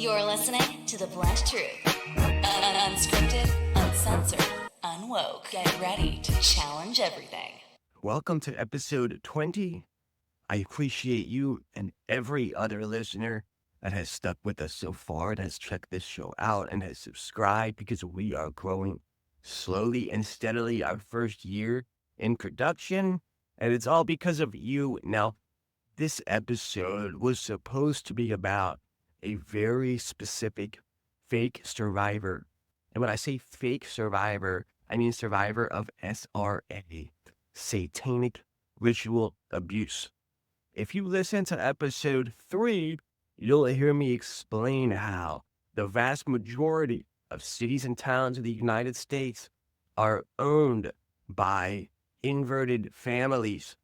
You're listening to The Blunt Truth. Unscripted, uncensored, unwoke. Get ready to challenge everything. Welcome to episode 20. I appreciate you and every other listener that has stuck with us so far, that has checked this show out and has subscribed, because we are growing slowly and steadily our first year in production, and it's all because of you. Now, this episode was supposed to be about a very specific fake survivor. And when I say fake survivor, I mean survivor of SRA, satanic ritual abuse. If you listen to episode 3, you'll hear me explain how the vast majority of cities and towns in the United States are owned by inverted families.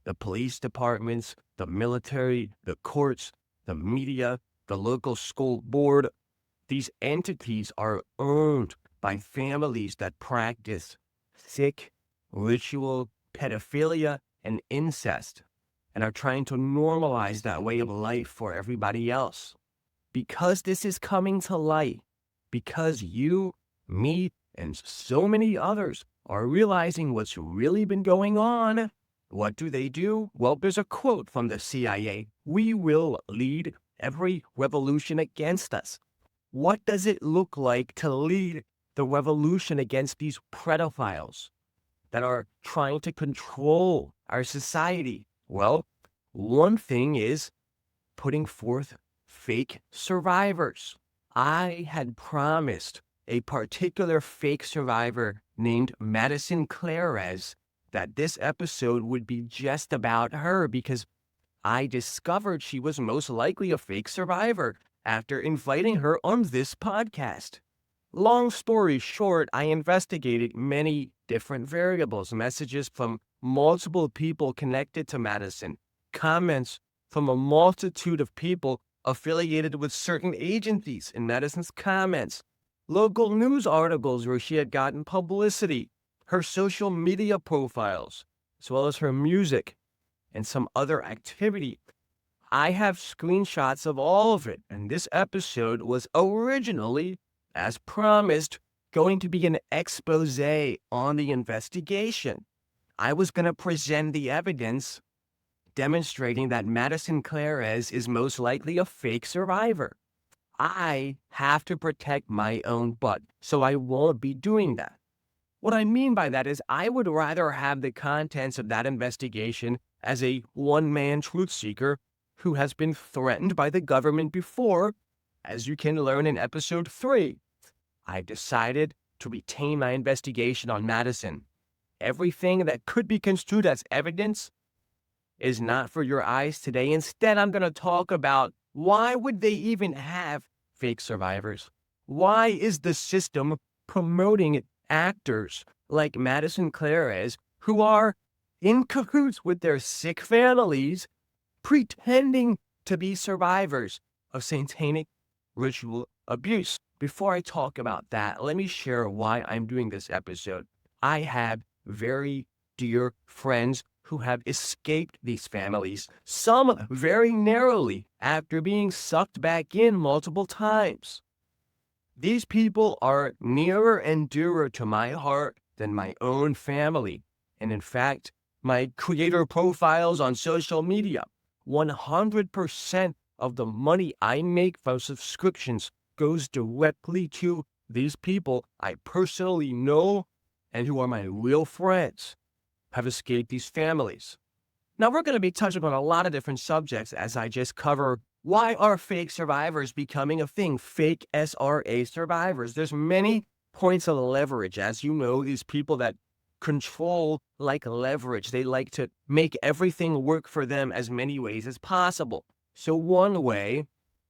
The police departments, the military, the courts, the media, the local school board. These entities are owned by families that practice sick ritual pedophilia and incest, and are trying to normalize that way of life for everybody else. Because this is coming to light, because you, me, and so many others are realizing what's really been going on, what do? Well, there's a quote from the CIA: "We will lead every revolution against us." What does it look like to lead the revolution against these pedophiles that are trying to control our society? Well, one thing is putting forth fake survivors. I had promised a particular fake survivor named Madison Clares that this episode would be just about her, because I discovered she was most likely a fake survivor after inviting her on this podcast. Long story short, I investigated many different variables, messages from multiple people connected to Madison, comments from a multitude of people affiliated with certain agencies in Madison's comments, local news articles where she had gotten publicity, her social media profiles, as well as her music and some other activity. I have screenshots of all of it, and this episode was originally, as promised, going to be an expose on the investigation. I was going to present the evidence demonstrating that Madison Clares is most likely a fake survivor. I have to protect my own butt, so I won't be doing that. What I mean by that is I would rather have the contents of that investigation as a one-man truth seeker who has been threatened by the government before, as you can learn in episode 3. I decided to retain my investigation on Madison. Everything that could be construed as evidence is not for your eyes today. Instead, I'm going to talk about why would they even have fake survivors? Why is the system promoting actors like Madison Clares, who are in cahoots with their sick families, pretending to be survivors of satanic ritual abuse? Before I talk about that, let me share why I'm doing this episode. I have very dear friends who have escaped these families, some very narrowly after being sucked back in multiple times. These people are nearer and dearer to my heart than my own family. And in fact, my creator profiles on social media, 100% of the money I make from subscriptions goes directly to these people I personally know and who are my real friends, have escaped these families. Now, we're going to be touching on a lot of different subjects as I just cover why are fake survivors becoming a thing, fake SRA survivors. There's many points of leverage. As you know, these people that control like leverage. They like to make everything work for them as many ways as possible. So one way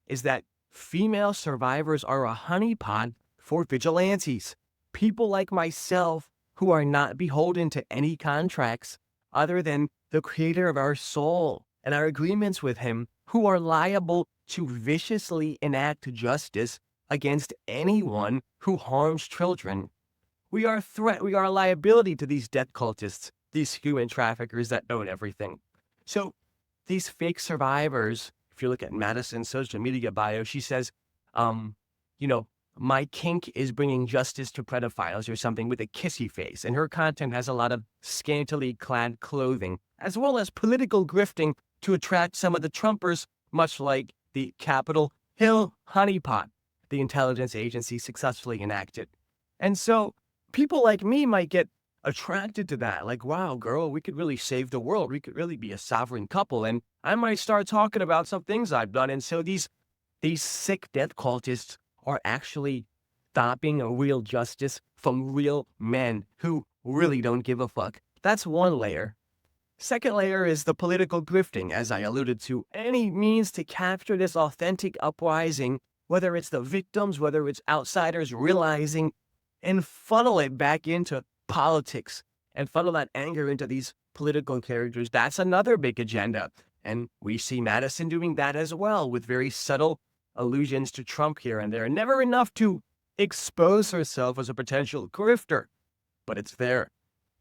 is that female survivors are a honeypot for vigilantes, people like myself who are not beholden to any contracts other than the creator of our soul and our agreements with him, who are liable to viciously enact justice against anyone who harms children. We are a liability to these death cultists, these human traffickers that own everything. So these fake survivors, if you look at Madison's social media bio, she says, you know, my kink is bringing justice to pedophiles or something with a kissy face. And her content has a lot of scantily clad clothing, as well as political grifting to attract some of the Trumpers, much like the Capitol Hill honeypot the intelligence agency successfully enacted. And so people like me might get attracted to that. Like, wow, girl, we could really save the world. We could really be a sovereign couple. And I might start talking about some things I've done. And so these sick death cultists are actually stopping a real justice from real men who really don't give a fuck. That's one layer. Second layer is the political grifting, as I alluded to. Any means to capture this authentic uprising, whether it's the victims, whether it's outsiders realizing, and funnel it back into politics and funnel that anger into these political characters. That's another big agenda. And we see Madison doing that as well, with very subtle allusions to Trump here and there. Never enough to expose herself as a potential grifter, but it's there.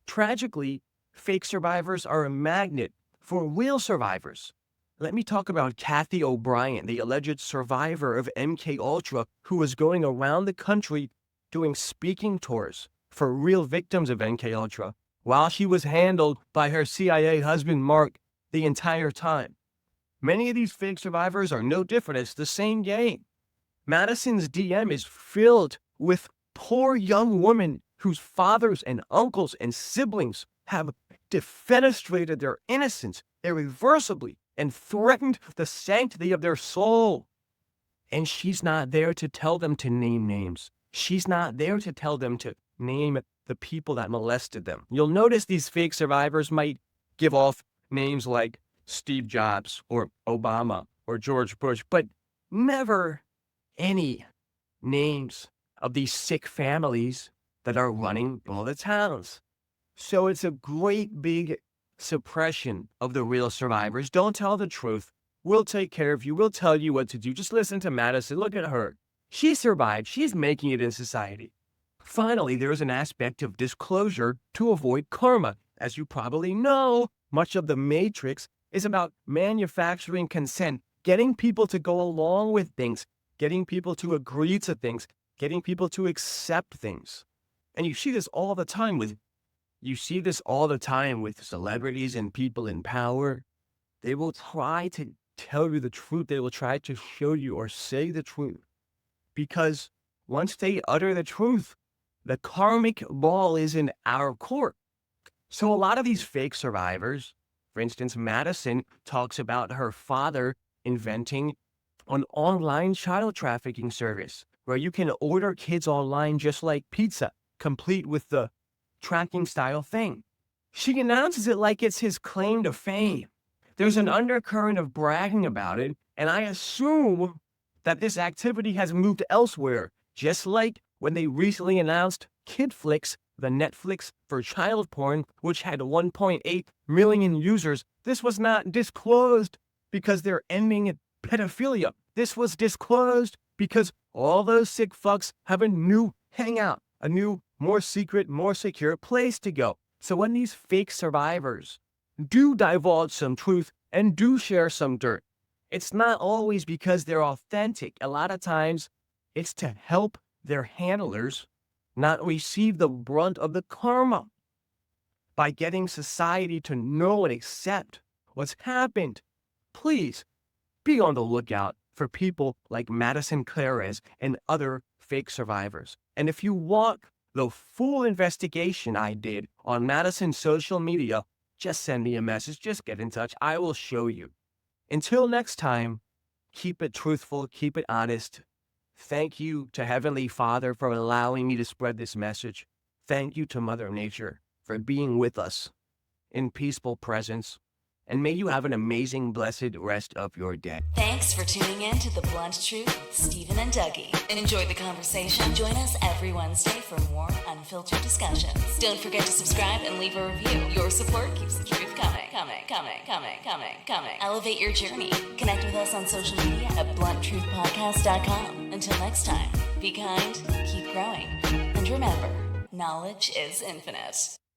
Tragically, fake survivors are a magnet for real survivors. Let me talk about Kathy O'Brien, the alleged survivor of MKUltra, who was going around the country doing speaking tours for real victims of MKUltra, while she was handled by her CIA husband, Mark, the entire time. Many of these fake survivors are no different. It's the same game. Madison's DM is filled with poor young women whose fathers and uncles and siblings have defenestrated their innocence irreversibly and threatened the sanctity of their soul. And she's not there to tell them to name names. She's not there to tell them to name the people that molested them. You'll notice these fake survivors might give off names like Steve Jobs or Obama or George Bush, but never any names of these sick families that are running all the towns. So it's a great big suppression of the real survivors. Don't tell the truth. We'll take care of you. We'll tell you what to do. Just listen to Madison. Look at her. She survived. She's making it in society. Finally, there is an aspect of disclosure to avoid karma. As you probably know, much of the Matrix is about manufacturing consent, getting people to go along with things, getting people to agree to things, getting people to accept things. And you see this all the time with celebrities and people in power. They will try to tell you the truth. They will try to show you or say the truth. Because once they utter the truth, the karmic ball is in our court. So a lot of these fake survivors, for instance, Madison talks about her father inventing an online child trafficking service where you can order kids online just like pizza, complete with the tracking style thing. She announces it like it's his claim to fame. There's an undercurrent of bragging about it, and I assume that this activity has moved elsewhere, just like when they recently announced KidFlix, the Netflix for child porn, which had 1.8 million users. This was not disclosed because they're ending pedophilia. This was disclosed because all those sick fucks have a new hangout, a new, more secret, more secure place to go. So when these fake survivors do divulge some truth and do share some dirt, it's not always because they're authentic. A lot of times it's to help their handlers not receive the brunt of the karma by getting society to know and accept what's happened. Please be on the lookout for people like Madison Clares and other fake survivors. And if you want the full investigation I did on Madison's social media, just send me a message, just get in touch. I will show you. Until next time, keep it truthful, keep it honest. Thank you to Heavenly Father for allowing me to spread this message. Thank you to Mother Nature for being with us in peaceful presence. And may you have an amazing, blessed rest of your day. Thanks for tuning in to The Blunt Truth with Stephen and Dougie. Enjoy the conversation. Join us every Wednesday for more unfiltered discussions. Don't forget to subscribe and leave a review. Your support keeps the truth coming. Elevate your journey. Connect with us on social media at blunttruthpodcast.com. Until next time, be kind, keep growing, and remember, knowledge is infinite.